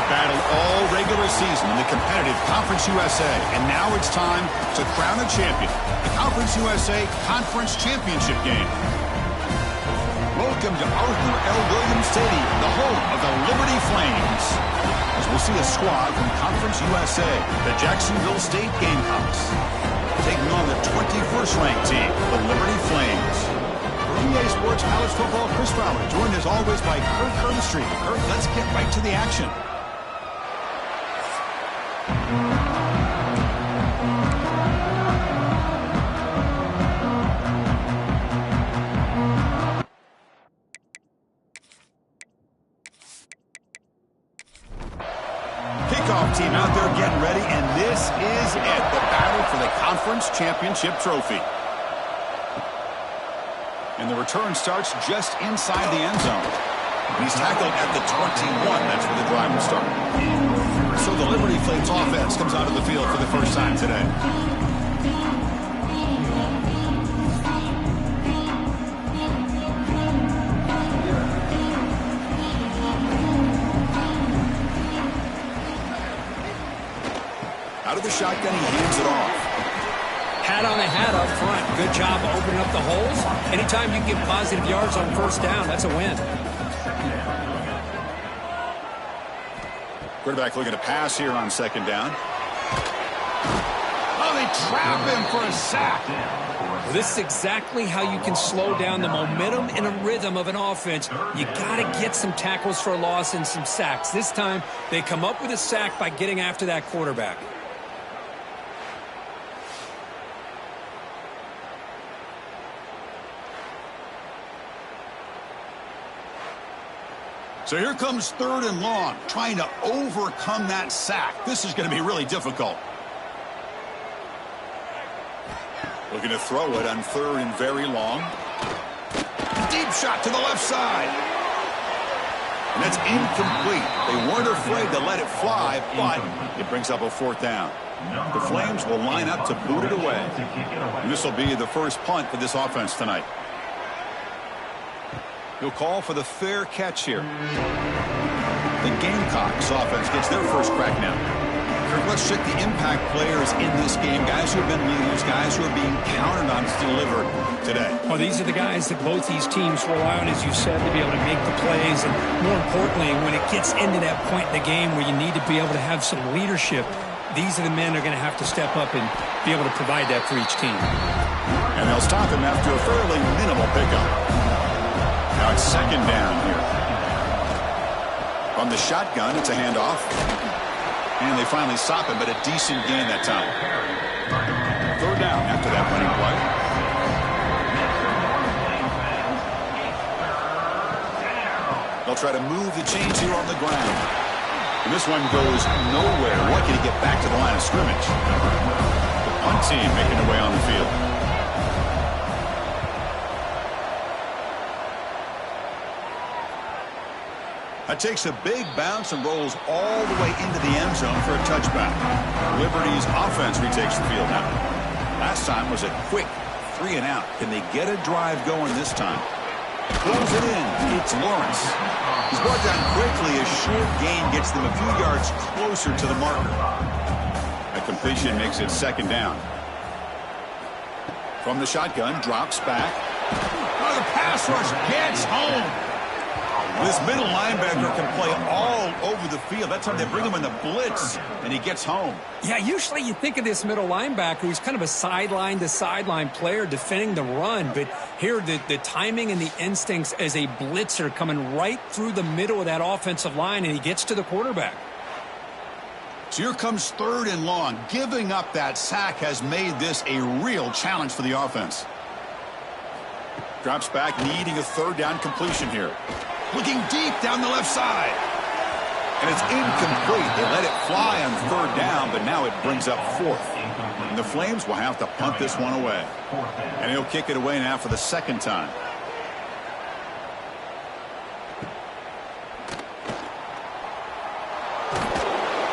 They've battled all regular season in the competitive Conference USA, and now it's time to crown a champion. The Conference USA Conference Championship game. Welcome to Arthur L. Williams Stadium, the home of the Liberty Flames. As we'll see a squad from Conference USA, the Jacksonville State Gamecocks, taking on the 21st ranked team, the Liberty Flames. For EA Sports College Football, Chris Fowler, joined as always by Kurt Kernstreet. Kurt, let's get right to the action. Kickoff team out there getting ready, and this is it, the battle for the Conference Championship trophy. And the return starts just inside the end zone. He's tackled at the 21. That's where the drive will start. So the Liberty Flames offense comes out of the field for the first time today. Out of the shotgun, he hands it off. Hat on the hat up front. Good job opening up the holes. Anytime you get positive yards on first down, that's a win. Quarterback looking to pass here on second down. Oh, they trap him for a sack. Well, this is exactly how you can slow down the momentum and a rhythm of an offense. You got to get some tackles for a loss and some sacks. This time, they come up with a sack by getting after that quarterback. So here comes third and long, trying to overcome that sack. This is going to be really difficult. Looking to throw it on third and very long. Deep shot to the left side. And that's incomplete. They weren't afraid to let it fly, but it brings up a fourth down. The Flames will line up to boot it away. And this will be the first punt for this offense tonight. He'll call for the fair catch here. The Gamecocks offense gets their first crack now. Let's check the impact players in this game. Guys who have been leaders, guys who are being counted on to deliver today. Well, these are the guys that both these teams rely on, as you said, to be able to make the plays. And more importantly, when it gets into that point in the game where you need to be able to have some leadership, these are the men that are going to have to step up and be able to provide that for each team. And they'll stop him after a fairly minimal pickup. Now it's second down here. From the shotgun, it's a handoff. And they finally stop him, but a decent gain that time. Third down after that running play. They'll try to move the chains here on the ground. And this one goes nowhere. Lucky to get back to the line of scrimmage. The punt team making their way on the field. That takes a big bounce and rolls all the way into the end zone for a touchback. Liberty's offense retakes the field now. Last time was a quick 3 and out. Can they get a drive going this time? Throws it in. It's Lawrence. He's brought down quickly. A short gain gets them a few yards closer to the marker. A completion makes it second down. From the shotgun, drops back. Oh, the pass rush gets home. This middle linebacker can play all over the field. That's how they bring him in the blitz, and he gets home. Yeah, usually you think of this middle linebacker who's kind of a sideline-to-sideline player defending the run, but here the timing and the instincts as a blitzer coming right through the middle of that offensive line, and he gets to the quarterback. So here comes third and long. Giving up that sack has made this a real challenge for the offense. Drops back, needing a third down completion here. Looking deep down the left side. And it's incomplete. They let it fly on third down, but now it brings up fourth. And the Flames will have to punt this one away. And he'll kick it away now for the second time.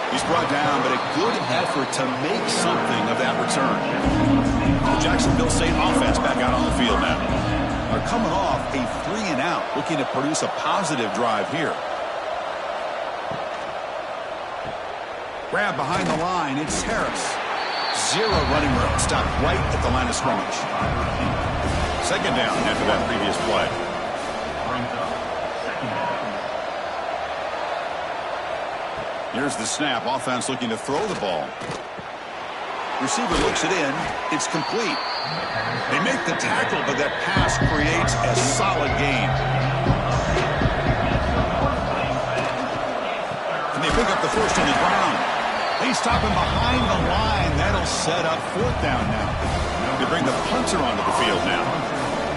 He's brought down, but a good effort to make something of that return. The Jacksonville State offense back out on the field now. Are coming off a 3 and out, looking to produce a positive drive here. Grab behind the line. It's Harris. Zero running room. Stopped right at the line of scrimmage. Second down after that previous play. Here's the snap. Offense looking to throw the ball. Receiver looks it in. It's complete. They make the tackle, but that pass creates a solid gain. And they pick up the first on the ground. They stop him behind the line. That'll set up fourth down now. They bring the punter onto the field now.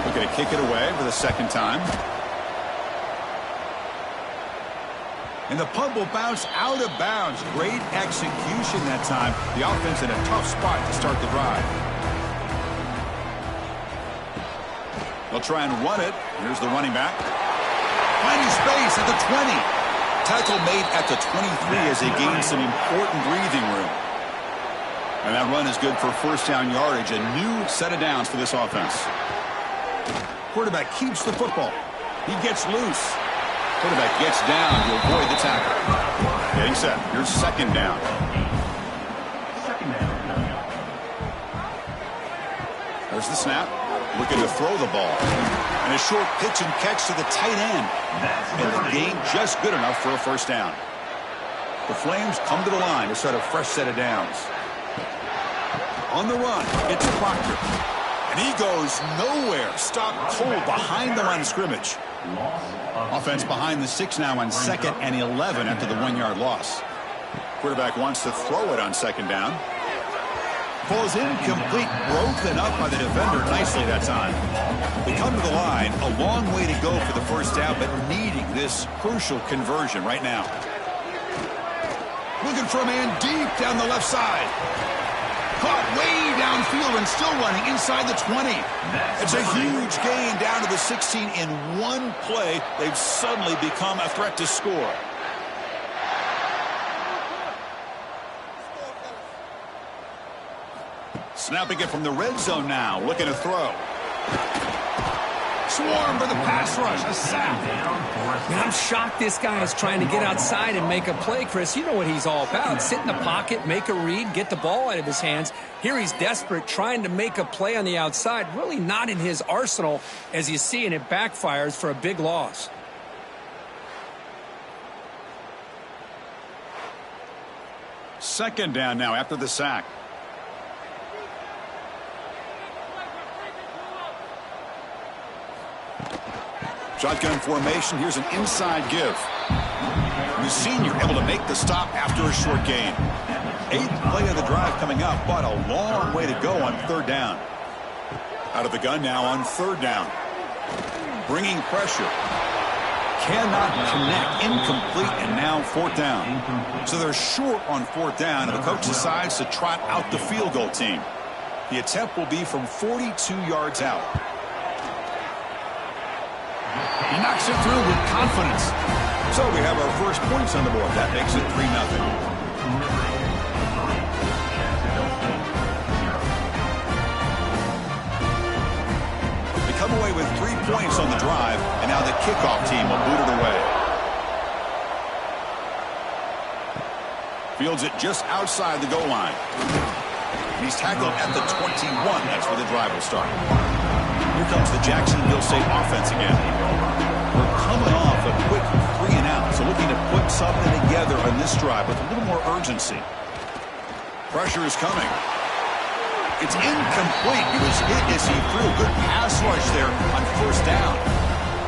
Looking to kick it away for the second time. And the punt will bounce out of bounds. Great execution that time. The offense in a tough spot to start the drive. They'll try and run it. Here's the running back. Finding space at the 20. Tackle made at the 23 as they gain some important breathing room. And that run is good for first down yardage. A new set of downs for this offense. Quarterback keeps the football. He gets loose. Quarterback gets down to avoid the tackle. Getting set. Here's second down. There's the snap. Looking to throw the ball. And a short pitch and catch to the tight end. And the gain just good enough for a first down. The Flames come to the line to start a fresh set of downs. On the run, it's Proctor. And he goes nowhere. Stopped cold behind the line of scrimmage. Offense behind the 6 now on 2nd and 11 after the 1-yard loss. Quarterback wants to throw it on second down. Falls incomplete, broken up by the defender nicely that time. They come to the line, a long way to go for the first down, but needing this crucial conversion right now. Looking for a man deep down the left side. Caught way downfield and still running inside the 20. It's a huge gain down to the 16 in one play. They've suddenly become a threat to score. Snapping it from the red zone now, looking to throw. Swarm for the pass rush, a sack. Man, I'm shocked this guy is trying to get outside and make a play, Chris. You know what he's all about. Sit in the pocket, make a read, get the ball out of his hands. Here he's desperate, trying to make a play on the outside. Really not in his arsenal, as you see, and it backfires for a big loss. Second down now after the sack. Shotgun formation. Here's an inside give. The senior able to make the stop after a short gain. 8th play of the drive coming up, but a long way to go on third down. Out of the gun now on third down. Bringing pressure. Cannot connect. Incomplete, and now fourth down. So they're short on fourth down, and the coach decides to trot out the field goal team. The attempt will be from 42 yards out. He knocks it through with confidence. So we have our first points on the board. That makes it 3-0. They come away with 3 points on the drive, and now the kickoff team will boot it away. Fields it just outside the goal line. And he's tackled at the 21. That's where the drive will start. Here comes the Jacksonville State offense again. We're coming off a quick 3 and out, so looking to put something together on this drive with a little more urgency. Pressure is coming. It's incomplete. He was hit as he threw. Good pass rush there on first down.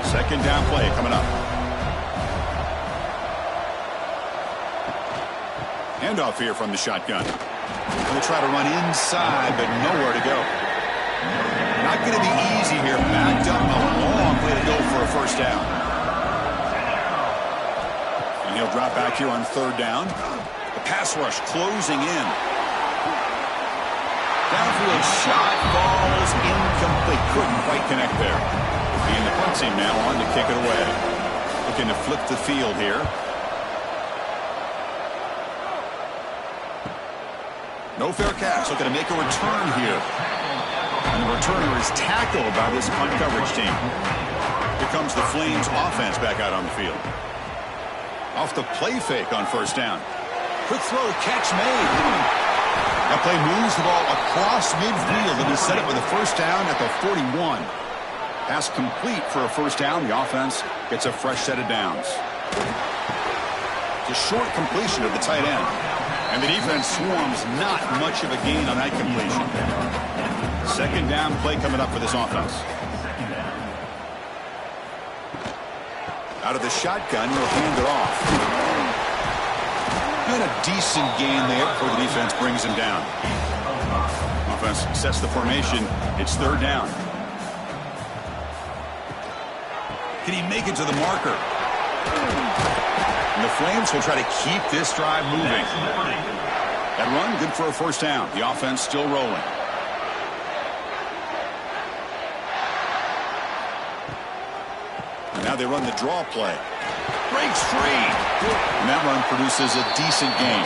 Second down play coming up. Handoff here from the shotgun. They'll try to run inside, but nowhere to go. Not going to be easy here. Backed up, a long way to go for a first down. And he'll drop back here on third down. The pass rush closing in. Downfield shot falls incomplete. Couldn't quite connect there. And the punt team now on to kick it away. Looking to flip the field here. No fair catch. Looking to make a return here. And the returner is tackled by this punt coverage team. Here comes the Flames offense back out on the field. Off the play fake on first down. Quick throw, catch made. That play moves the ball across midfield, and he set it with a first down at the 41. Pass complete for a first down. The offense gets a fresh set of downs. It's a short completion of the tight end. And the defense swarms not much of a gain on that completion. Second down play coming up for this offense. Out of the shotgun, he'll hand it off. And a decent gain there before the defense brings him down. Offense sets the formation. It's third down. Can he make it to the marker? And the Flames will try to keep this drive moving. That run, good for a first down. The offense still rolling. And now they run the draw play. Breaks free. And that run produces a decent gain.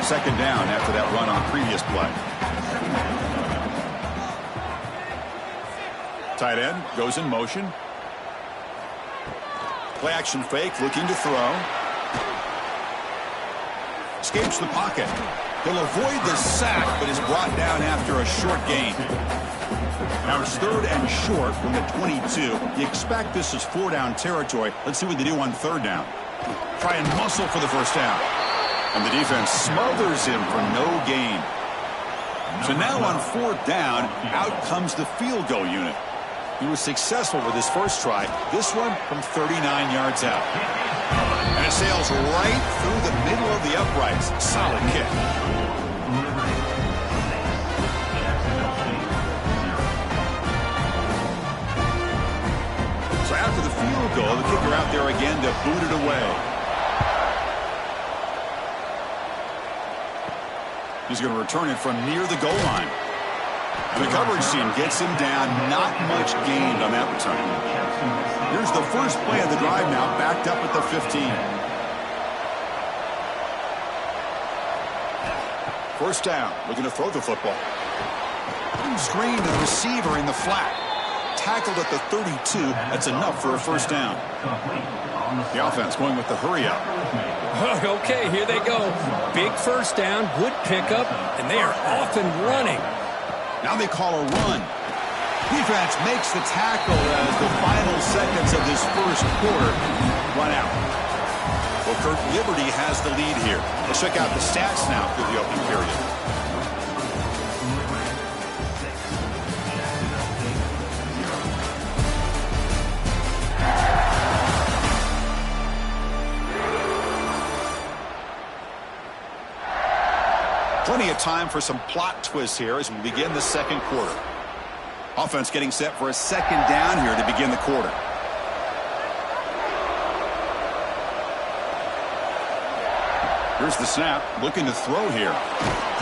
Second down after that run on the previous play. Tight end goes in motion. Play action fake, looking to throw. Escapes the pocket. He'll avoid the sack, but is brought down after a short gain. Now it's third and short from the 22. You expect this is four-down territory. Let's see what they do on third down. Try and muscle for the first down. And the defense smothers him for no gain. So now on fourth down, out comes the field goal unit. He was successful with his first try. This one from 39 yards out. And it sails right through the middle of the uprights. Solid kick. So after the field goal, the kicker out there again to boot it away. He's going to return it from near the goal line. And the coverage team gets him down. Not much gained on that return. Here's the first play of the drive now, backed up at the 15. First down, looking to throw the football. Screen to the receiver in the flat. Tackled at the 32. That's enough for a first down. The offense going with the hurry up. Okay, here they go. Big first down, good pickup, and they are off and running. Now they call a run. Defense makes the tackle as the final seconds of this first quarter run out. Well, Kurt, Liberty has the lead here. Let's check out the stats now through the opening period. Plenty of time for some plot twists here as we begin the second quarter. Offense getting set for a second down here to begin the quarter. Here's the snap, looking to throw here.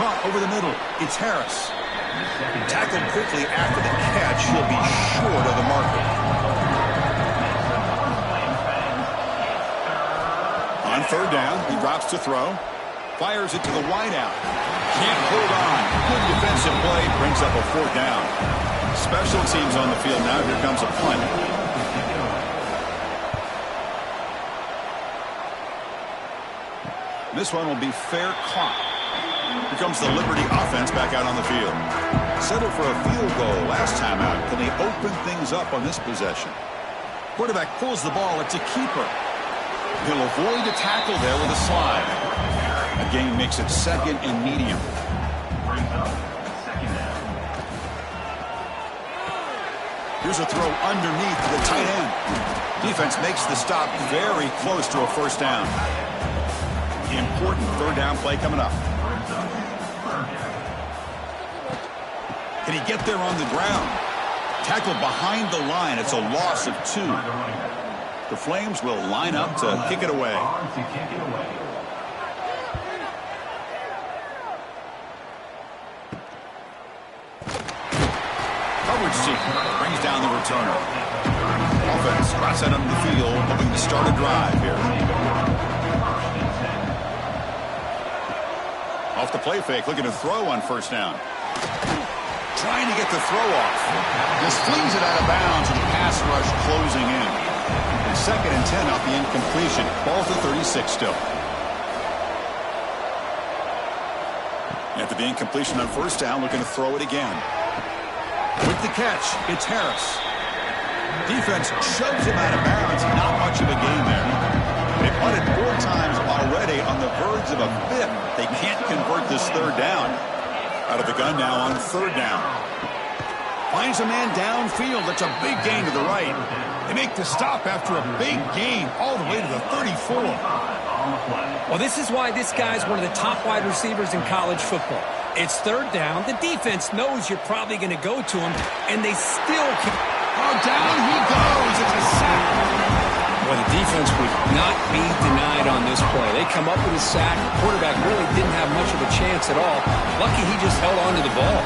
Caught over the middle. It's Harris. Tackled quickly after the catch. He'll be short of the marker. On third down, he drops to throw. Fires it to the wideout. Can't hold on. Good defensive play. Brings up a fourth down. Special teams on the field now. Here comes a punt. This one will be fair caught. Here comes the Liberty offense back out on the field. Settled for a field goal last time out. Can they open things up on this possession? Quarterback pulls the ball. It's a keeper. He'll avoid a tackle there with a slide. A gain makes it second and medium. Here's a throw underneath to the tight end. Defense makes the stop very close to a first down. Important third down play coming up. Can he get there on the ground? Tackled behind the line. It's a loss of 2. The Flames will line up to kick it away. Coverage team brings down the returner. Offense drops out onto the field, hoping to start a drive here. Off the play fake, looking to throw on first down. Trying to get the throw off. Just flings it out of bounds with the pass rush closing in. And second and 10 off the incompletion. Ball to 36 still. After the incompletion on first down, looking to throw it again. With the catch, it's Harris. Defense shoves him out of bounds. Not much of a gain there. They punted 4 times already, on the verge of a 5th. They can't convert this third down. Out of the gun now on third down. Finds a man downfield. That's a big gain to the right. They make the stop after a big gain all the way to the 34. Well, this is why this guy's one of the top wide receivers in college football. It's third down. The defense knows you're probably going to go to him, and they still can. Oh, down he goes. It's a sack. Well, the defense would not be denied on this play. They come up with a sack. The quarterback really didn't have much of a chance at all. Lucky he just held on to the ball.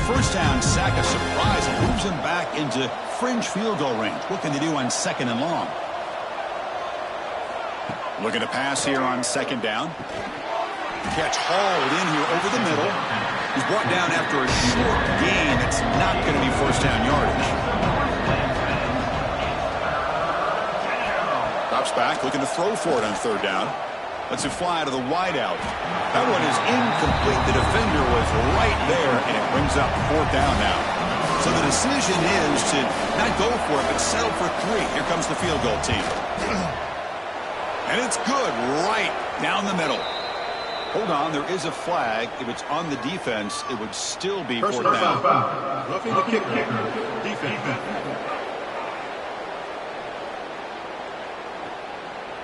First down, sack a surprise and moves him back into fringe field goal range. What can they do on second and long? Looking to pass here on second down. Catch hauled in here over the middle. He's brought down after a short gain. That's not going to be first down yardage. Drops back, looking to throw for it on third down. Lets it fly to the wideout. That one is incomplete. The defender was right there, and it brings up fourth down now. So the decision is to not go for it, but settle for 3. Here comes the field goal team. And it's good right down the middle. Hold on, there is a flag. If it's on the defense, it would still be fourth down. Roughing the kicker. Defense.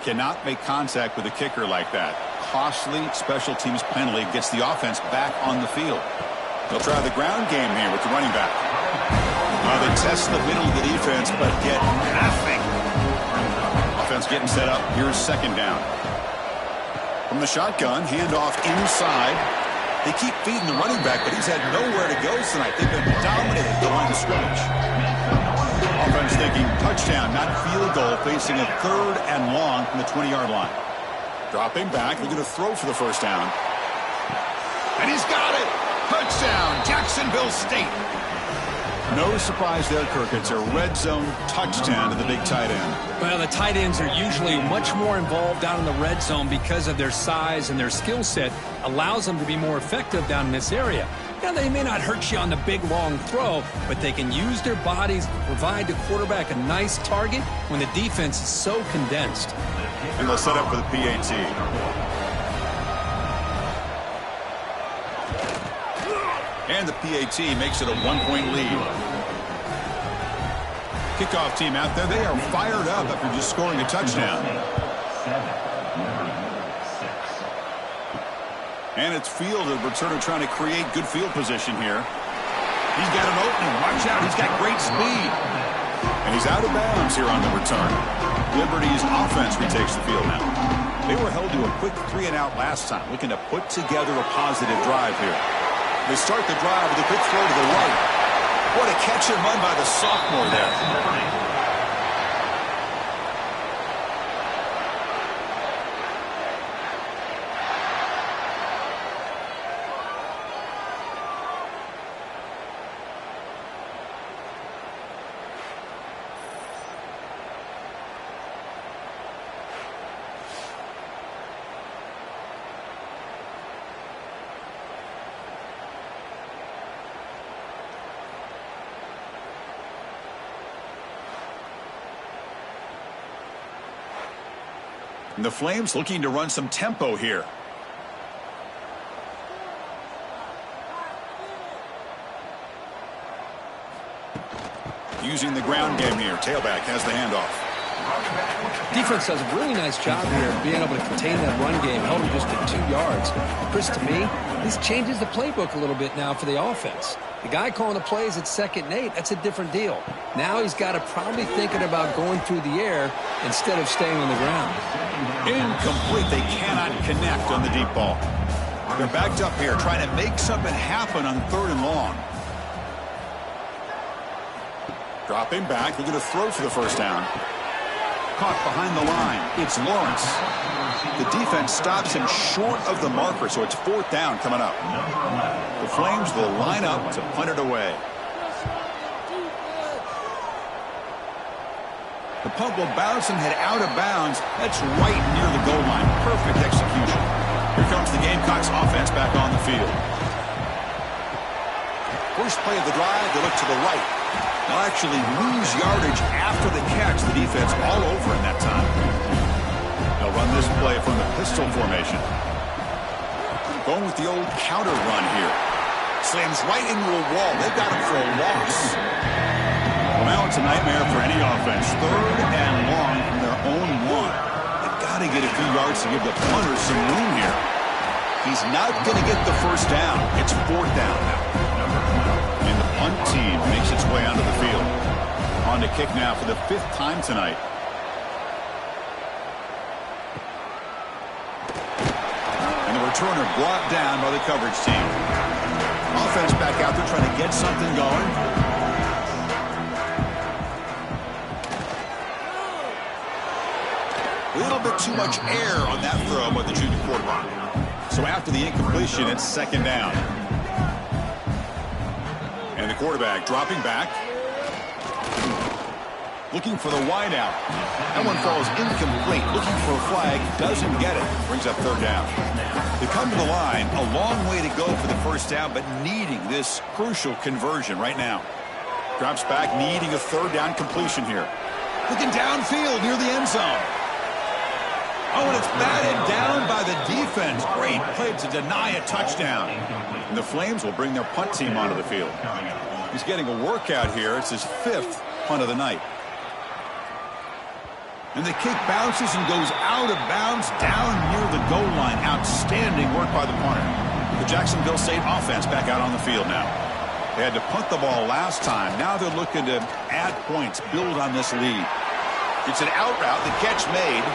Cannot make contact with a kicker like that. Costly special teams penalty gets the offense back on the field. They'll try the ground game here with the running back. They test the middle of the defense, but get nothing. Offense getting set up. Here's second down. From the shotgun, handoff inside. They keep feeding the running back, but he's had nowhere to go tonight. They've been dominating the line of scrimmage. Offense thinking touchdown, not field goal, facing a third and long from the 20-yard line. Dropping back, they're going to throw for the first down. And he's got it! Touchdown, Jacksonville State! No surprise there, Kirk. It's a red zone touchdown to the big tight end. Well, the tight ends are usually much more involved down in the red zone because of their size, and their skill set allows them to be more effective down in this area. Now, they may not hurt you on the big, long throw, but they can use their bodies to provide the quarterback a nice target when the defense is so condensed. And they'll set up for the PAT. And the PAT makes it a 1-point lead. Kickoff team out there, they are fired up after just scoring a touchdown. And it's field, a returner trying to create good field position here. He's got an opening. Watch out, he's got great speed. And he's out of bounds here on the return. Liberty's offense retakes the field now. They were held to a quick 3-and-out last time, looking to put together a positive drive here. They start the drive with a quick throw to the right. What a catch and run by the sophomore there. And the Flames looking to run some tempo here. Using the ground game here. Tailback has the handoff. Defense does a really nice job here of being able to contain that run game. Held him just at 2 yards. Chris, to me, this changes the playbook a little bit now for the offense. The guy calling the plays at 2nd and 8, that's a different deal. Now he's got to probably thinking about going through the air instead of staying on the ground. Incomplete. They cannot connect on the deep ball. They're backed up here trying to make something happen on 3rd and long. Dropping back. They're going to throw for the first down. Caught behind the line. It's Lawrence. The defense stops him short of the marker, so it's 4th down coming up. The Flames will line up to punt it away. The punt will bounce and head out of bounds. That's right near the goal line. Perfect execution. Here comes the Gamecocks offense back on the field. First play of the drive, they look to the right. They'll actually lose yardage after the catch. The defense all over in that time. They'll run this play from the pistol formation. Going with the old counter run here. Slams right into a wall. They've got him for a loss. Well, now it's a nightmare for any offense. 3rd and long from their own 1. They've got to get a few yards to give the punter some room here. He's not going to get the first down. It's 4th down now. And the punt team makes its way onto the field. On to kick now for the 5th time tonight. And the returner brought down by the coverage team. Offense back out there trying to get something going. A little bit too much air on that throw by the junior quarterback. So after the incompletion, it's 2nd down. And the quarterback dropping back. Looking for the wideout. That one falls incomplete. Looking for a flag. Doesn't get it. Brings up 3rd down. They come to the line. A long way to go for the first down, but needing this crucial conversion right now. Drops back, needing a 3rd down completion here. Looking downfield near the end zone. Oh, and it's batted down by the defense. Great play to deny a touchdown. And the Flames will bring their punt team onto the field. He's getting a workout here. It's his 5th punt of the night. And the kick bounces and goes out of bounds down near the goal line. Outstanding work by the punter. The Jacksonville State offense back out on the field now. They had to punt the ball last time. Now they're looking to add points, build on this lead. It's an out route. The catch made.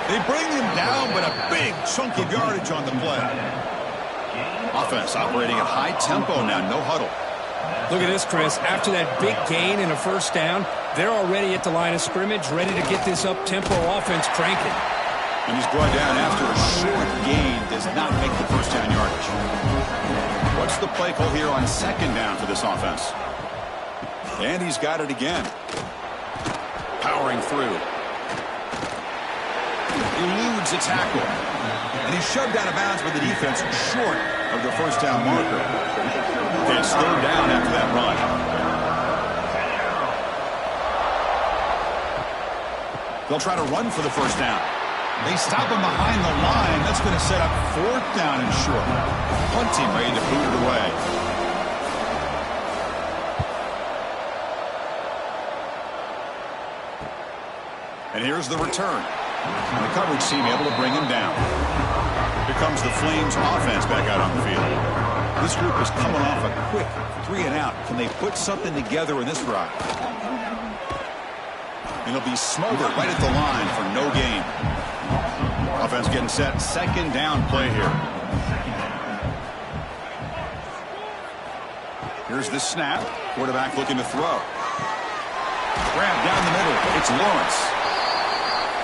They bring him down, but a big chunk of yardage on the play. Offense operating at high tempo now. No huddle. Look at this, Chris. After that big gain and a first down, they're already at the line of scrimmage, ready to get this up-tempo offense cranking. And he's brought down after a short gain. Does not make the first down yardage. What's the play call here on 2nd down for this offense? And he's got it again. Powering through. Eludes a tackle. And he's shoved out of bounds by the defense short of the first down marker. Okay, it's 3rd down after that run. They'll try to run for the first down. They stop him behind the line. That's going to set up 4th down and short. Punt team ready to boot it away. And here's the return. And the coverage team able to bring him down. Here comes the Flames offense back out on the field. This group is coming off a quick 3 and out. Can they put something together in this drive? And it'll be smothered right at the line for no gain. Offense getting set. 2nd down play here. Here's the snap. Quarterback looking to throw. Grab down the middle. It's Lawrence.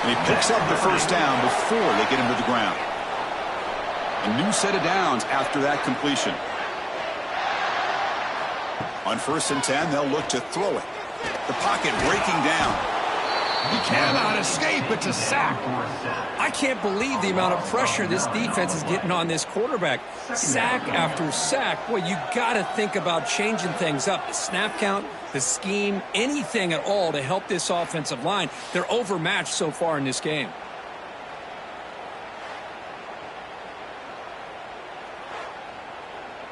And he picks up the first down before they get him to the ground. A new set of downs after that completion. On 1st and 10, they'll look to throw it. The pocket breaking down. He cannot escape. It's a sack. I can't believe the amount of pressure this defense is getting on this quarterback. Sack after sack. Boy, you got to think about changing things up. The snap count, the scheme, anything at all to help this offensive line. They're overmatched so far in this game.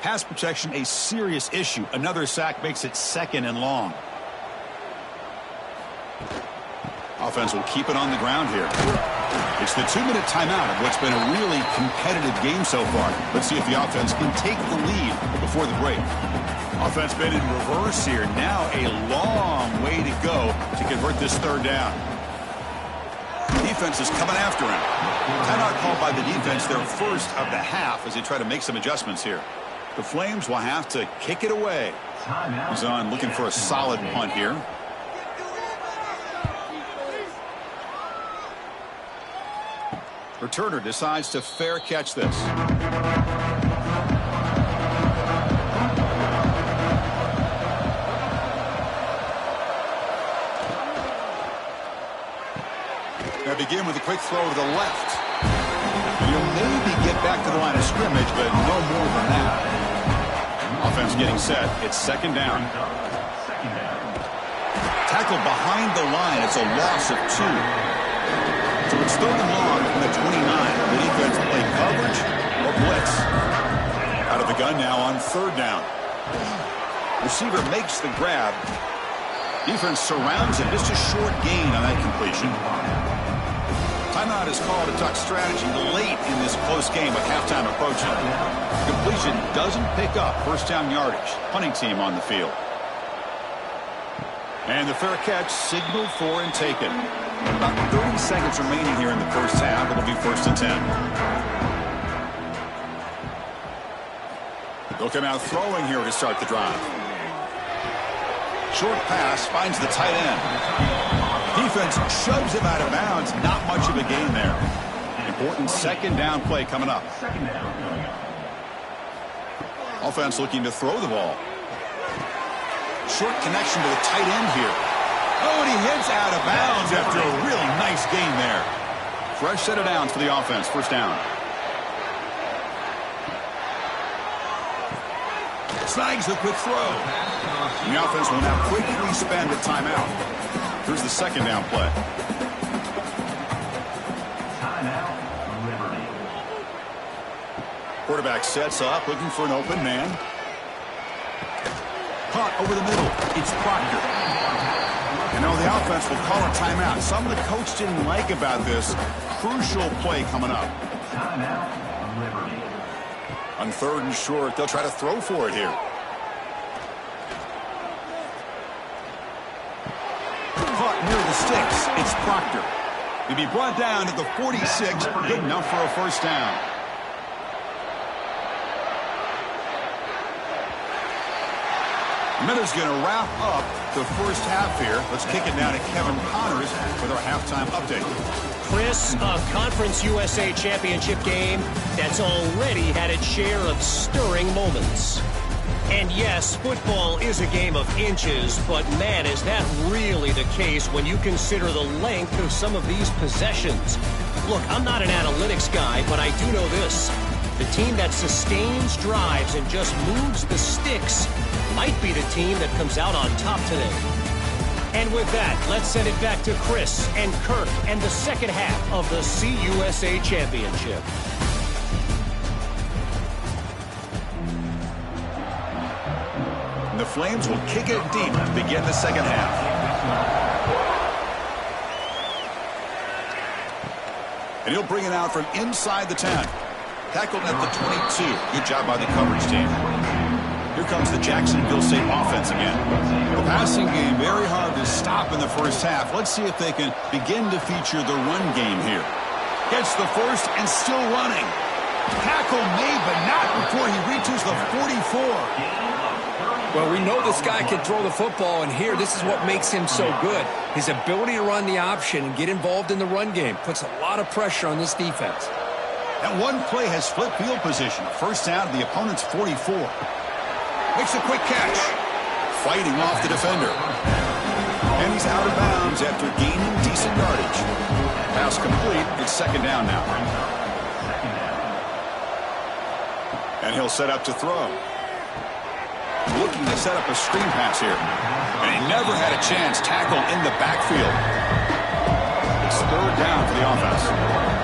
Pass protection, a serious issue. Another sack makes it 2nd and long. Offense will keep it on the ground here. It's the 2-minute timeout of what's been a really competitive game so far. Let's see if the offense can take the lead before the break. Offense been in reverse here. Now a long way to go to convert this 3rd down. Defense is coming after him. Timeout called by the defense, their first of the half, as they try to make some adjustments here. The Flames will have to kick it away. He's on looking for a solid punt here. Returner decides to fair catch this. to begin with a quick throw to the left. He'll maybe get back to the line of scrimmage, but no more than that. Offense getting set. It's second down. Tackle behind the line. It's a loss of 2. So it's third and long from the 29. The defense play coverage or blitz. Out of the gun now on third down. Receiver makes the grab. Defense surrounds him. Just a short gain on that completion. Timeout is called to talk strategy late in this close game with halftime approaching. The completion doesn't pick up first down yardage. Punting team on the field. And the fair catch signaled for and taken. About 30 seconds remaining here in the first half. It'll be first and 10. They'll come out throwing here to start the drive. Short pass finds the tight end. Defense shoves him out of bounds. Not much of a gain there. Important second down play coming up. Offense looking to throw the ball. Short connection to the tight end here. Oh, and he hits out of bounds after a really nice gain there. Fresh set of downs for the offense. First down. Snags the quick throw. And the offense will now quickly spend a timeout. Here's the second down play. Quarterback sets up, looking for an open man. Caught over the middle. It's Proctor. You know, the offense will call a timeout. Some of the coach didn't like about this. Crucial play coming up. On third and short, they'll try to throw for it here. Caught near the sticks. It's Proctor. He'll be brought down at the 46. Good enough for a first down. Miller's going to wrap up the first half here. Let's kick it down to Kevin Connors with our halftime update. Chris, a Conference USA Championship game that's already had its share of stirring moments. And yes, football is a game of inches, but man, is that really the case when you consider the length of some of these possessions. Look, I'm not an analytics guy, but I do know this. The team that sustains drives and just moves the sticks might be the team that comes out on top today. And with that, let's send it back to Chris and Kirk and the second half of the CUSA Championship. And the Flames will kick it deep to begin the second half. And he'll bring it out from inside the 10. Tackled at the 22. Good job by the coverage team. Here comes the Jacksonville State offense again. The passing game very hard to stop in the first half. Let's see if they can begin to feature the run game here. Gets the first and still running. Tackle made, but not before he reaches the 44. Well, we know this guy can throw the football, and here, this is what makes him so good. His ability to run the option and get involved in the run game puts a lot of pressure on this defense. That one play has flipped field position. First down to the opponent's 44. Makes a quick catch. Fighting off the defender. And he's out of bounds after gaining decent yardage. Pass complete. It's second down now. And he'll set up to throw. Looking to set up a screen pass here. And he never had a chance. Tackle in the backfield. It's third down for the offense.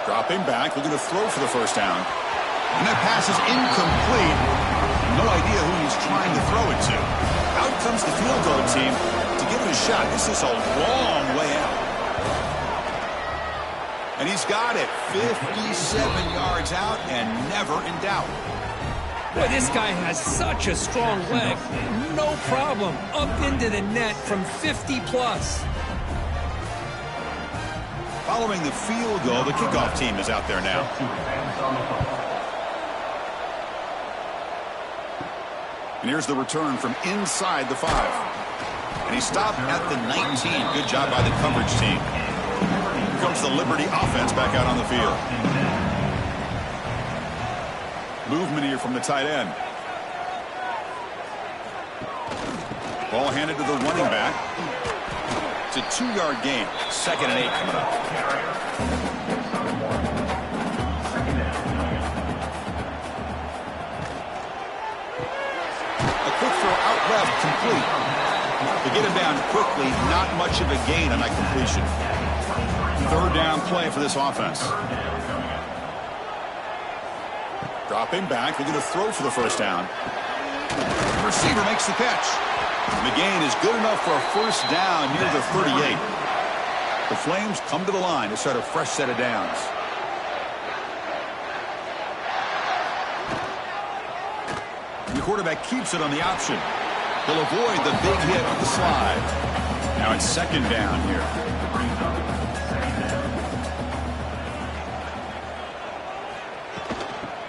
Dropping back, looking to throw for the first down. And that pass is incomplete. No idea who he's trying to throw it to. Out comes the field goal team to give it a shot. This is a long way out. And he's got it. 57 yards out and never in doubt. Boy, this guy has such a strong leg. No problem. Up into the net from 50 plus. Following the field goal, the kickoff team is out there now. And here's the return from inside the 5. And he stopped at the 19. Good job by the coverage team. Here comes the Liberty offense back out on the field. Movement here from the tight end. Ball handed to the running back. It's a 2-yard gain. 2nd and 8 coming up. A quick throw out left, complete. To get him down quickly, not much of a gain on that completion. 3rd down play for this offense. Dropping back, looking to throw for the 1st down. The receiver makes the catch. The gain is good enough for a 1st down near the 38. The Flames come to the line to start a fresh set of downs. The quarterback keeps it on the option. He'll avoid the big hit with the slide. Now it's 2nd down here.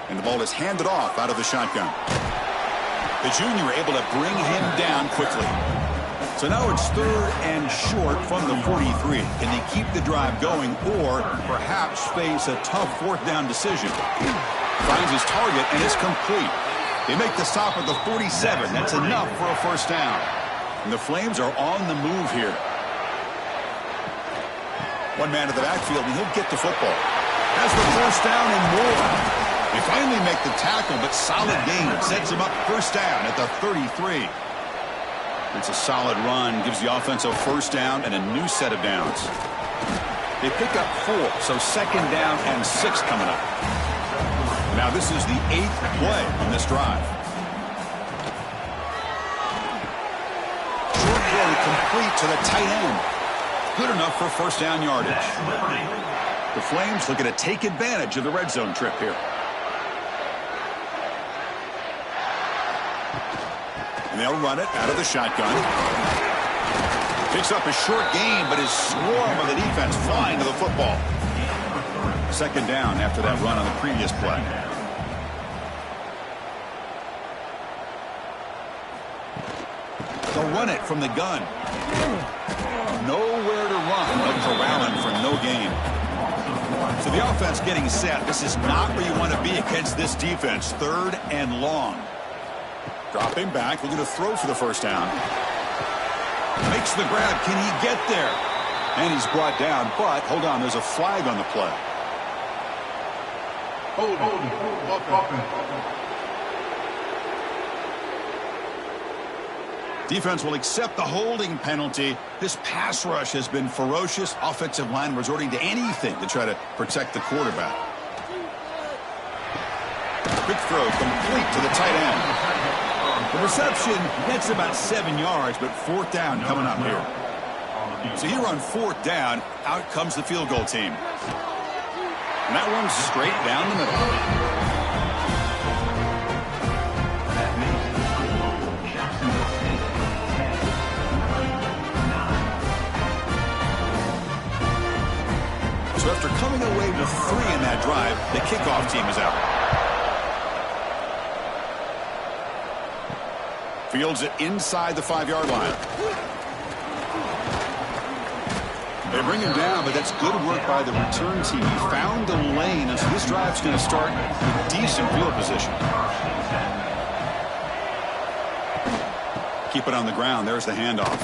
And the ball is handed off out of the shotgun. The junior able to bring him down quickly. So now it's 3rd and short from the 43. Can they keep the drive going or perhaps face a tough 4th down decision? Finds his target and it's complete. They make the stop at the 47. That's enough for a 1st down. And the Flames are on the move here. One man to the backfield and he'll get the football. Has the 1st down and more. They finally make the tackle, but solid gain. Sets him up 1st down at the 33. It's a solid run. Gives the offense a 1st down and a new set of downs. They pick up 4, so 2nd down and 6 coming up. Now this is the 8th play on this drive. Short throw complete to the tight end. Good enough for 1st down yardage. The Flames looking to take advantage of the red zone trip here. And they'll run it out of the shotgun. Picks up a short gain, but his swarm of the defense flying to the football. 2nd down after that run on the previous play. They'll run it from the gun. Nowhere to run, but corralling for no gain. So the offense getting set. This is not where you want to be against this defense. 3rd and long. Dropping back, looking to throw for the 1st down. Makes the grab. Can he get there? And he's brought down, but hold on, there's a flag on the play. Hold. Defense will accept the holding penalty. This pass rush has been ferocious. Offensive line resorting to anything to try to protect the quarterback. Quick throw complete to the tight end. The reception gets about 7 yards, but 4th down coming up here. So here on 4th down, out comes the field goal team. And that one's straight down the middle. So after coming away with 3 in that drive, the kickoff team is out. Fields it inside the 5-yard line. They bring him down, but that's good work by the return team. He found the lane, and so this drive's going to start with decent field position. Keep it on the ground. There's the handoff.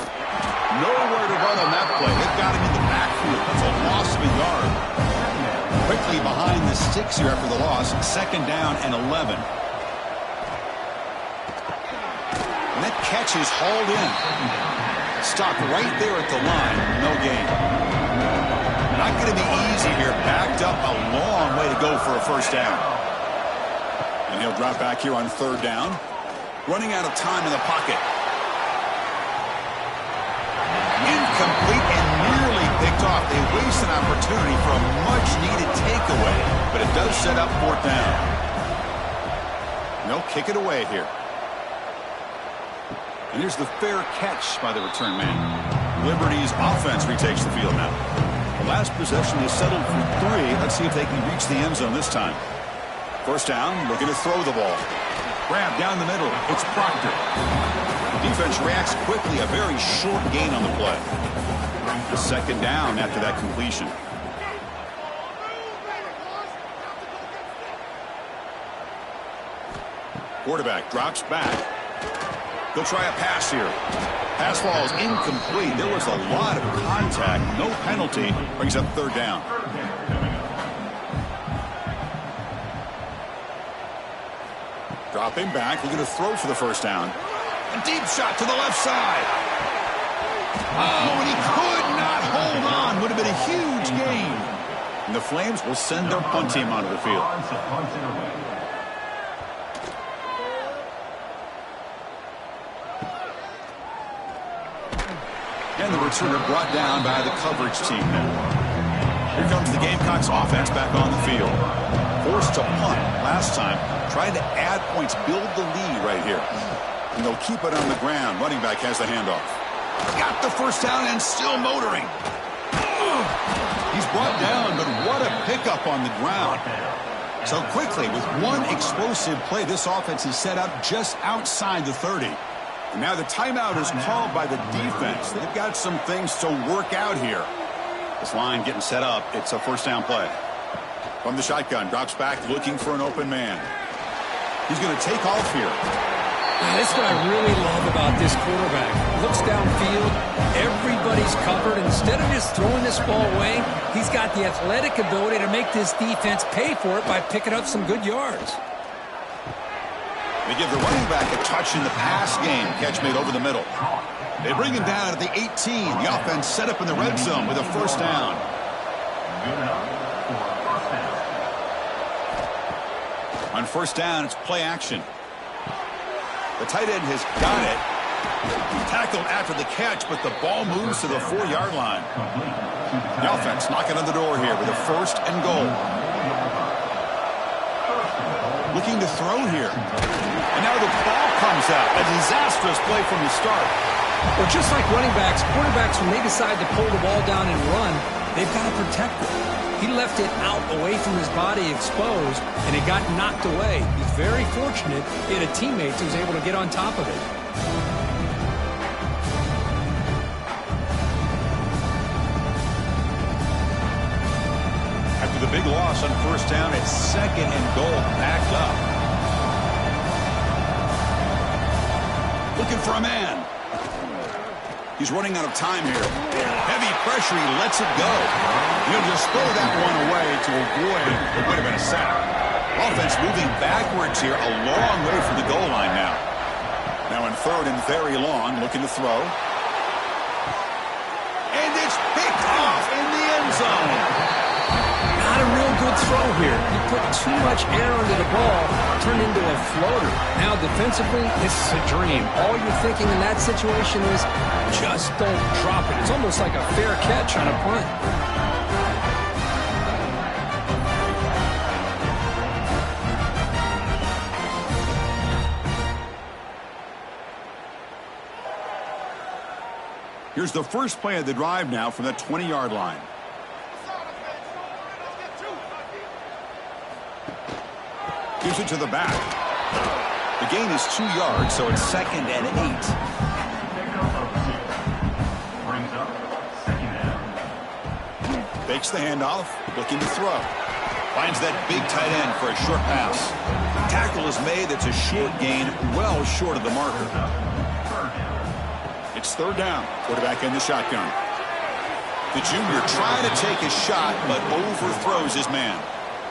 Nowhere to run on that play. They've got him in the backfield. That's a loss of a yard. Quickly behind the sticks here after the loss. 2nd down and 11. And that catch is hauled in. Stopped right there at the line. No gain. Not going to be easy here. Backed up a long way to go for a 1st down. And he'll drop back here on 3rd down. Running out of time in the pocket. Incomplete and nearly picked off. They waste an opportunity for a much-needed takeaway. But it does set up 4th down. And they'll kick it away here. And here's the fair catch by the return man. Liberty's offense retakes the field now. The last possession is settled for 3. Let's see if they can reach the end zone this time. 1st down, looking to throw the ball. Grab down the middle. It's Proctor. The defense reacts quickly. A very short gain on the play. The 2nd down after that completion. Quarterback drops back. They'll try a pass here. Pass ball is incomplete. There was a lot of contact. No penalty. Brings up third down. Dropping back. Looking to throw for the first down. A deep shot to the left side. Oh, and he could not hold on. Would have been a huge gain. And the Flames will send their punt team onto the field. And the returner brought down by the coverage team now. Here comes the Gamecocks offense back on the field. Forced to punt last time. Trying to add points, build the lead right here. And they'll keep it on the ground. Running back has the handoff. Got the first down and still motoring. He's brought down, but what a pickup on the ground. So quickly, with one explosive play, this offense is set up just outside the 30. And now the timeout is called by the defense. They've got some things to work out here. This line getting set up. It's a first down play. From the shotgun, drops back, looking for an open man. He's going to take off here. That's what I really love about this quarterback. Looks downfield, everybody's covered. Instead of just throwing this ball away, he's got the athletic ability to make this defense pay for it by picking up some good yards. They give the running back a touch in the pass game. Catch made over the middle. They bring him down at the 18. The offense set up in the red zone with a first down. On first down, it's play action. The tight end has got it. Tackled after the catch, but the ball moves to the 4-yard line. The offense knocking on the door here with a first and goal. Looking to throw here. And now the ball comes out. A disastrous play from the start. Well, just like running backs, quarterbacks, when they decide to pull the ball down and run, they've got to protect it. He left it out away from his body exposed, and it got knocked away. He's very fortunate he had a teammate who was able to get on top of it. After the big loss on first down, it's second and goal, backed up. Looking for a man. He's running out of time here. Heavy pressure, he lets it go. He'll just throw that one away to avoid what would have been a sack. Offense moving backwards here, a long way from the goal line now. Now in third and very long, looking to throw. And it's picked off in the end zone. Not a real good throw here. He put too much air under the ball, turned into a floater. Now defensively, this is a dream. All you're thinking in that situation is just don't drop it. It's almost like a fair catch on a punt. Here's the first play of the drive now from the 20-yard line. Gives it to the back. The gain is 2 yards, so it's second and 8. Fakes the handoff, looking to throw. Finds that big tight end for a short pass. Tackle is made. It's a short gain, well short of the marker. It's third down. Quarterback in the shotgun. The junior trying to take a shot, but overthrows his man.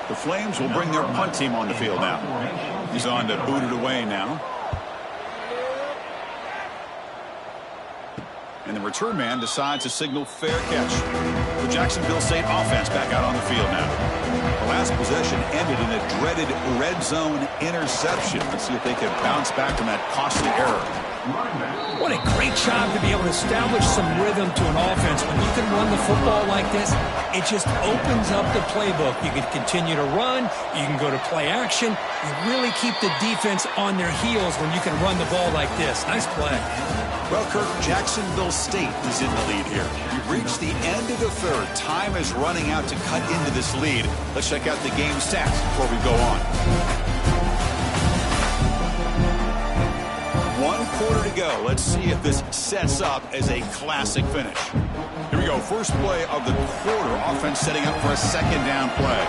The Flames will bring their punt team on the field now. He's on to boot it away now. And the return man decides to signal fair catch. The Jacksonville State offense back out on the field now. The last possession ended in a dreaded red zone interception. Let's see if they can bounce back from that costly error. What a great job to be able to establish some rhythm to an offense. When you can run the football like this, it just opens up the playbook. You can continue to run. You can go to play action. You really keep the defense on their heels when you can run the ball like this. Nice play. Well, Kirk, Jacksonville State is in the lead here. We've reached the end of the third. Time is running out to cut into this lead. Let's check out the game stats before we go on. 1 quarter to go. Let's see if this sets up as a classic finish. Here we go. First play of the quarter. Offense setting up for a second down play.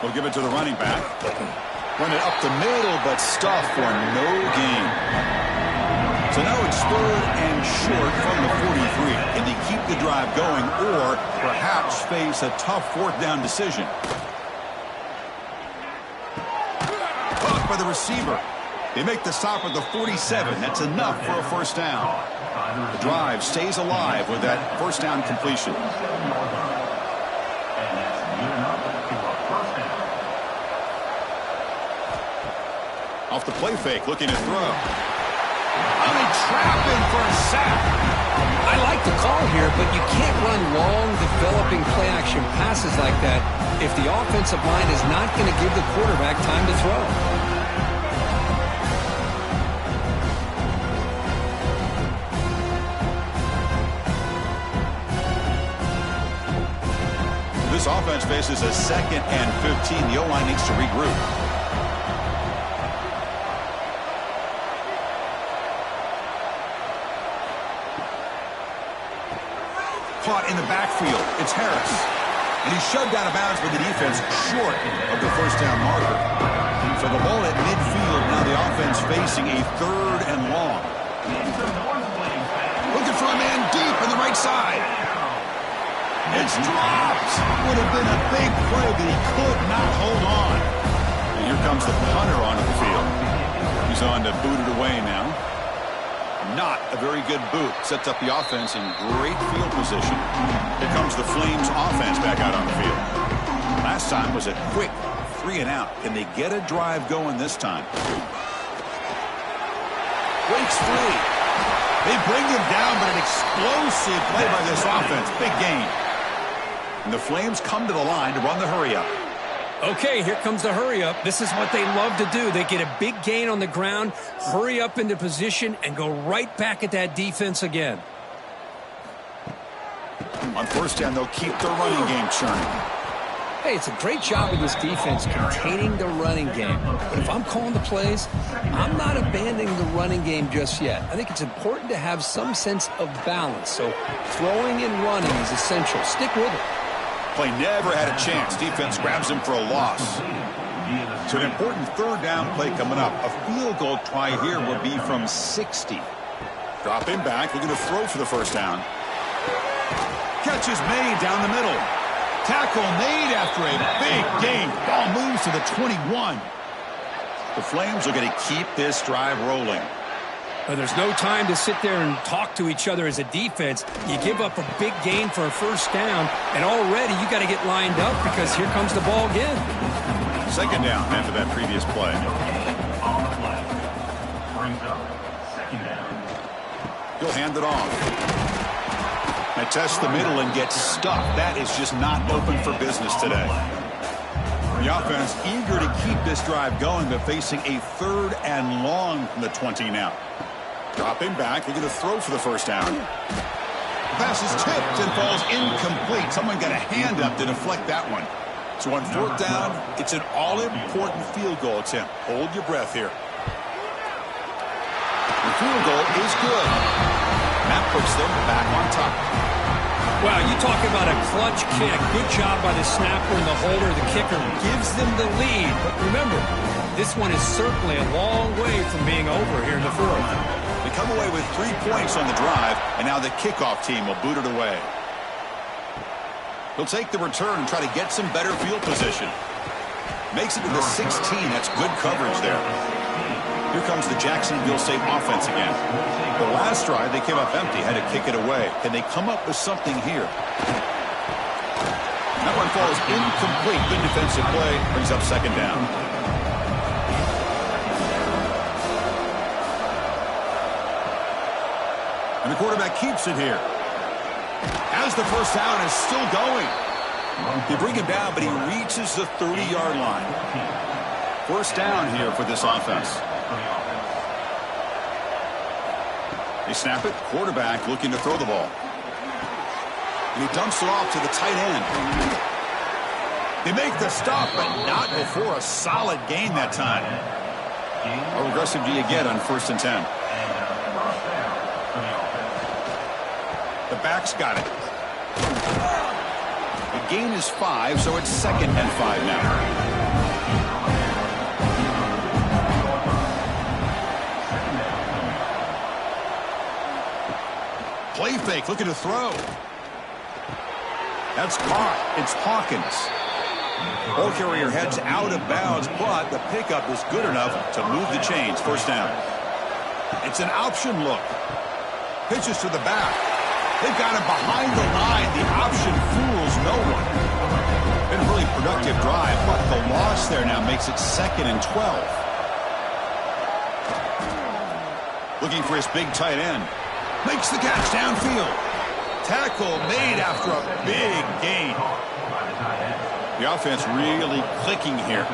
We'll give it to the running back. Run it up the middle, but stuff for no gain. So now it's 3rd and short from the 43. Can they keep the drive going or perhaps face a tough 4th down decision? Caught by the receiver. They make the stop at the 47. That's enough for a 1st down. The drive stays alive with that 1st down completion. Off the play fake, looking to throw. Trap in for a sack. I like the call here, but you can't run long, developing play-action passes like that if the offensive line is not going to give the quarterback time to throw. This offense faces a 2nd and 15. The O-line needs to regroup. Caught in the backfield. It's Harris. And he's shoved out of bounds with the defense short of the 1st down marker. So the ball at midfield. Now the offense facing a 3rd and long. Looking for a man deep on the right side. It's dropped. Would have been a big play, but he could not hold on. And here comes the punter onto the field. He's on to boot it away now. Not a very good boot. Sets up the offense in great field position. Here comes the Flames offense back out on the field. Last time was a quick 3 and out. Can they get a drive going this time? Breaks free. They bring him down, but an explosive play by this offense. Big gain. And the Flames come to the line to run the hurry-up. Okay, here comes the hurry-up. This is what they love to do. They get a big gain on the ground, hurry up into position, and go right back at that defense again. On 1st down, they'll keep the running game churning. Hey, it's a great job of this defense containing the running game. But if I'm calling the plays, I'm not abandoning the running game just yet. I think it's important to have some sense of balance. So throwing and running is essential. Stick with it. Play never had a chance. Defense grabs him for a loss. So an important 3rd down play coming up. A field goal try here would be from 60. Drop him back. Looking to throw for the 1st down. Catch is made down the middle. Tackle made after a big gain. Ball moves to the 21. The Flames are going to keep this drive rolling. But there's no time to sit there and talk to each other as a defense. You give up a big gain for a 1st down, and already you got to get lined up because here comes the ball again. 2nd down after that previous play. He'll hand it off. Now test the middle and get stuck. That is just not open for business today. The offense eager to keep this drive going, but facing a 3rd and long from the 20 now. Dropping back, they're going to throw for the 1st down. The pass is tipped and falls incomplete. Someone got a hand up to deflect that one. So on 4th down, it's an all-important field goal attempt. Hold your breath here. The field goal is good. That puts them back on top. Wow, you talk about a clutch kick. Good job by the snapper and the holder. The kicker gives them the lead. But remember, this one is certainly a long way from being over here in the 4th. They come away with 3 points on the drive, and now the kickoff team will boot it away. He'll take the return and try to get some better field position. Makes it to the 16. That's good coverage there. Here comes the Jacksonville State offense again. The last drive, they came up empty, had to kick it away. Can they come up with something here? That one falls incomplete. Good defensive play. Brings up 2nd down. And the quarterback keeps it here. As the 1st down is still going. They bring him down, but he reaches the 30-yard line. 1st down here for this offense. They snap it. Quarterback looking to throw the ball. And he dumps it off to the tight end. They make the stop, but not before a solid gain that time. How aggressive do you get on 1st and 10? The back's got it. The gain is 5, so it's 2nd and 5 now. fake, looking to throw. That's caught. It's Hawkins. Ball carrier heads out of bounds, but the pickup is good enough to move the chains. First down. It's an option look. Pitches to the back. They've got him behind the line. The option fools no one. Been a really productive drive, but the loss there now makes it 2nd and 12. Looking for his big tight end. Makes the catch downfield. Tackle made after a big gain. The offense really clicking here.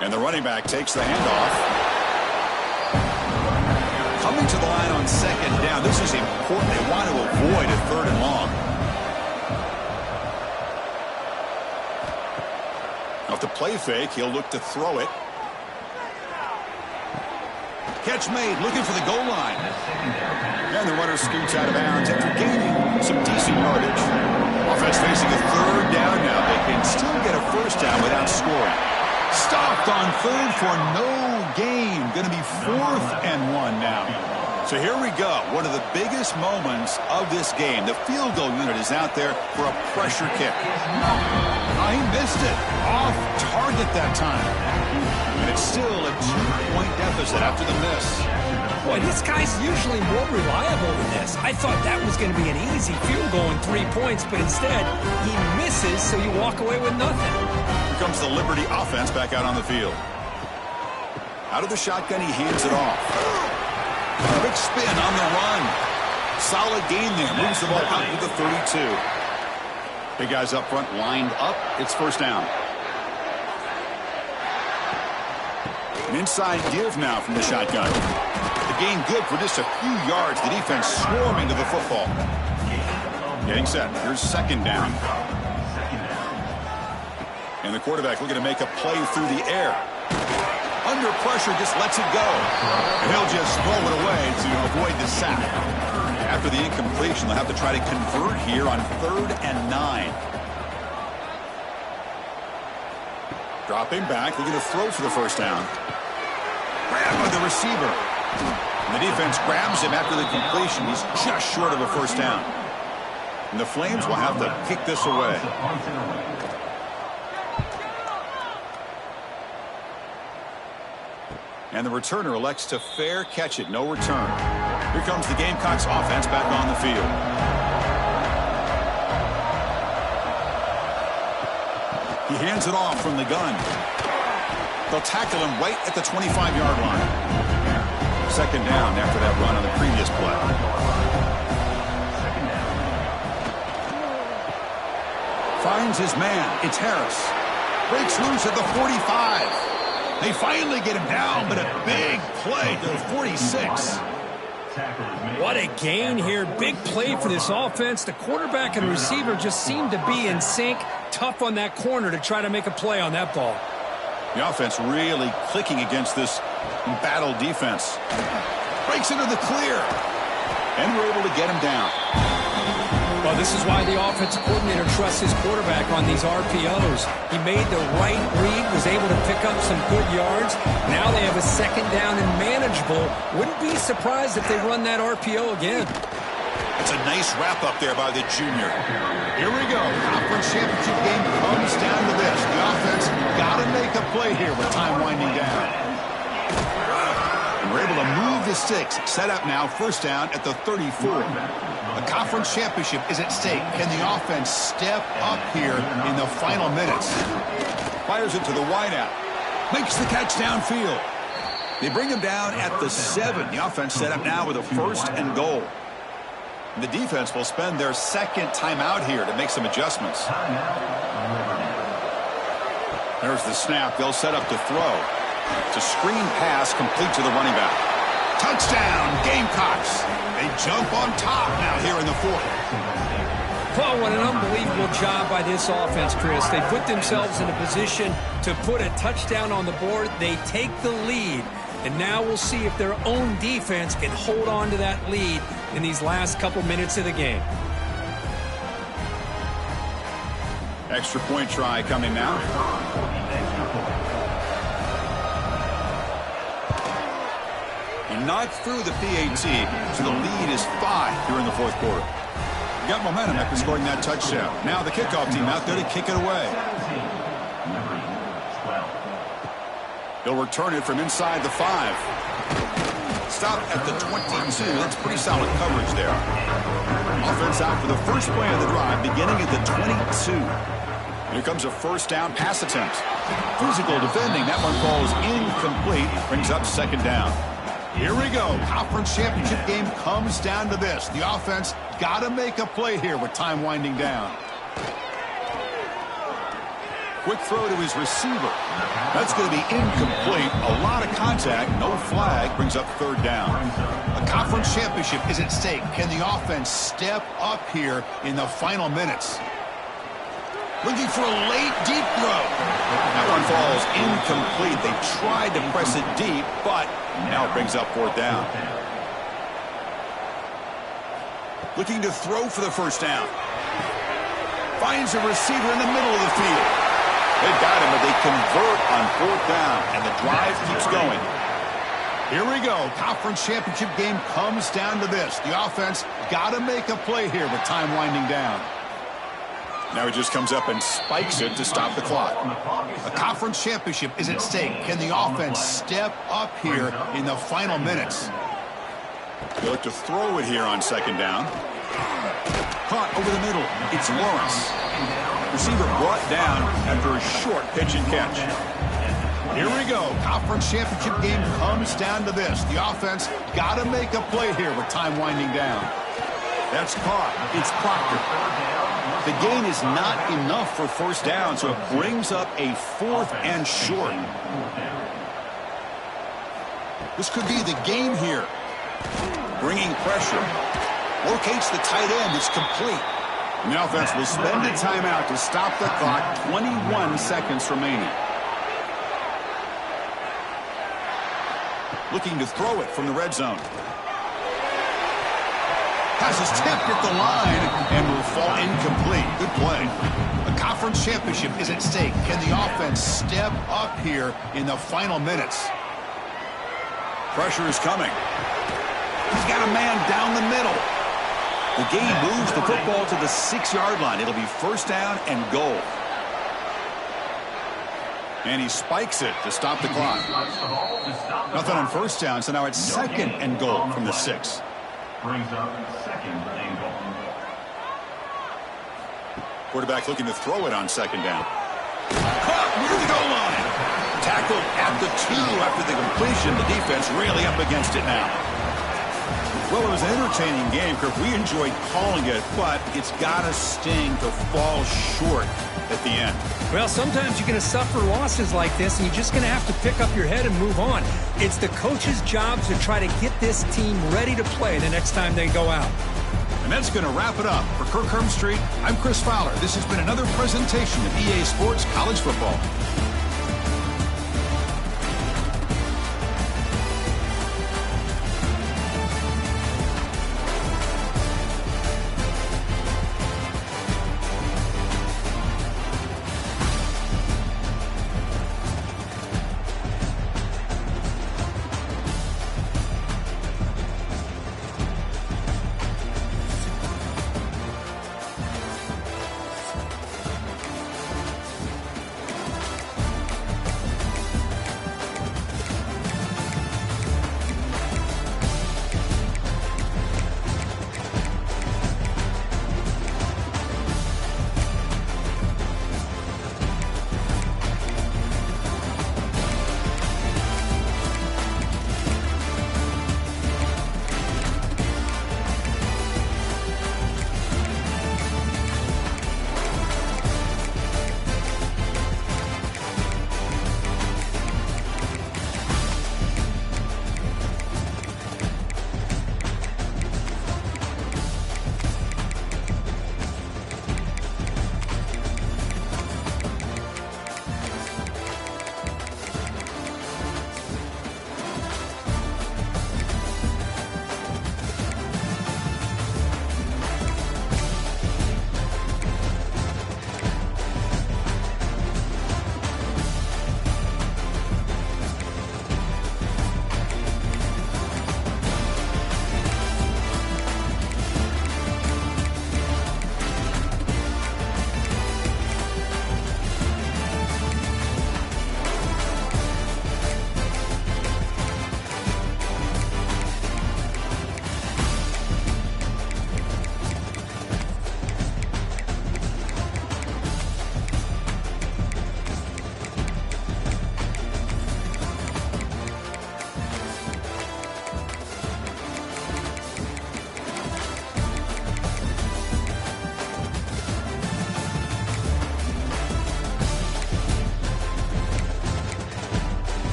And the running back takes the handoff. Coming to the line on 2nd down. This is important. They want to avoid a 3rd and long. Off the play fake, he'll look to throw it. Catch made, looking for the goal line. And the runner scoots out of bounds after gaining some decent yardage. Offense facing a 3rd down now. They can still get a 1st down without scoring. Stopped on 3rd for no gain. Going to be 4th and 1 now. So here we go. One of the biggest moments of this game. The field goal unit is out there for a pressure kick. He missed it. Off target that time. And it's still a 2-point deficit after the miss. Boy, this guy's usually more reliable than this. I thought that was going to be an easy field goal in 3 points, but instead he misses, so you walk away with nothing. Here comes the Liberty offense back out on the field. Out of the shotgun, he hands it off. Quick spin on the run. Solid gain there. Moves the ball out to the 32. Big guys up front lined up. It's 1st down. An inside give now from the shotgun. The gain good for just a few yards. The defense swarming to the football. Getting set. Here's 2nd down. And the quarterback looking to make a play through the air. Under pressure, just lets it go. And he'll just throw it away to avoid the sack. After the incompletion, they'll have to try to convert here on 3rd and 9. Dropping back, looking to throw for the 1st down. Grab by the receiver. And the defense grabs him after the completion. He's just short of a 1st down. And the Flames will have to kick this away. And the returner elects to fair catch it. No return. Here comes the Gamecocks offense back on the field. He hands it off from the gun. They'll tackle him right at the 25-yard line. 2nd down after that run on the previous play. Finds his man. It's Harris. Breaks loose at the 45. They finally get him down, but a big play to the 46. What a gain here. Big play for this offense. The quarterback and receiver just seem to be in sync. Tough on that corner to try to make a play on that ball. The offense really clicking against this embattled defense. Breaks into the clear. And we're able to get him down. Well, this is why the offensive coordinator trusts his quarterback on these RPOs. He made the right read, was able to pick up some good yards. Now they have a 2nd down and manageable. Wouldn't be surprised if they run that RPO again. It's a nice wrap up there by the junior. Here we go. Conference championship game comes down to this. The offense got to make a play here with time winding down. And we're able to move the sticks. Set up now, 1st down at the 34. The conference championship is at stake. Can the offense step up here in the final minutes? Fires it to the wideout. Makes the catch downfield. They bring him down at the 7. The offense set up now with a 1st and goal. And the defense will spend their 2nd timeout here to make some adjustments. There's the snap. They'll set up to throw. It's a screen pass complete to the running back. Touchdown, Gamecocks. They jump on top now here in the 4th. Well, what an unbelievable job by this offense, Chris. They put themselves in a position to put a touchdown on the board. They take the lead. And now we'll see if their own defense can hold on to that lead in these last couple minutes of the game. Extra point try coming now. He knocked through the PAT, so the lead is 5 here in the fourth quarter. He got momentum after scoring that touchdown. Now the kickoff team out there to kick it away. He'll return it from inside the 5. Stop at the 22. That's pretty solid coverage there. Offense out for the first play of the drive, beginning at the 22. Here comes a first down pass attempt. Physical defending. That one falls incomplete. Brings up second down. Here we go. Conference championship game comes down to this. The offense got to make a play here with time winding down. Quick throw to his receiver. That's going to be incomplete. A lot of contact. No flag. Brings up third down. A conference championship is at stake. Can the offense step up here in the final minutes? Looking for a late, deep throw. That one falls incomplete. They tried to press it deep, but now it brings up fourth down. Looking to throw for the first down. Finds a receiver in the middle of the field. They've got him, but they convert on fourth down, and the drive keeps going. Here we go. Conference championship game comes down to this. The offense got to make a play here with time winding down. Now he just comes up and spikes it to stop the clock. A conference championship is at stake. Can the offense step up here in the final minutes? They look to throw it here on second down. Caught over the middle. It's Lawrence. Receiver brought down after a short pitch and catch. Here we go. Conference championship game comes down to this. The offense got to make a play here with time winding down. That's caught. It's Proctor. The gain is not enough for first down, so it brings up a fourth and short. This could be the game here. Bringing pressure. Locates the tight end. It's complete. And the offense will spend a timeout to stop the clock. 21 seconds remaining. Looking to throw it from the red zone. Pass is tipped at the line and will fall incomplete. Good play. A conference championship is at stake. Can the offense step up here in the final minutes? Pressure is coming. He's got a man down the middle. The game moves the football to the 6-yard line. It'll be first down and goal. And he spikes it to stop the clock. Nothing on first down, so now it's second and goal from the 6. Brings up second and goal. Quarterback looking to throw it on second down. Caught near the goal line. Tackled at the 2 after the completion. The defense really up against it now. Well, it was an entertaining game, Kirk. We enjoyed calling it, but it's got to sting to fall short at the end. Well, sometimes you're going to suffer losses like this, and you're just going to have to pick up your head and move on. It's the coach's job to try to get this team ready to play the next time they go out. And that's going to wrap it up. For Kirk Street, I'm Chris Fowler. This has been another presentation of EA Sports College Football.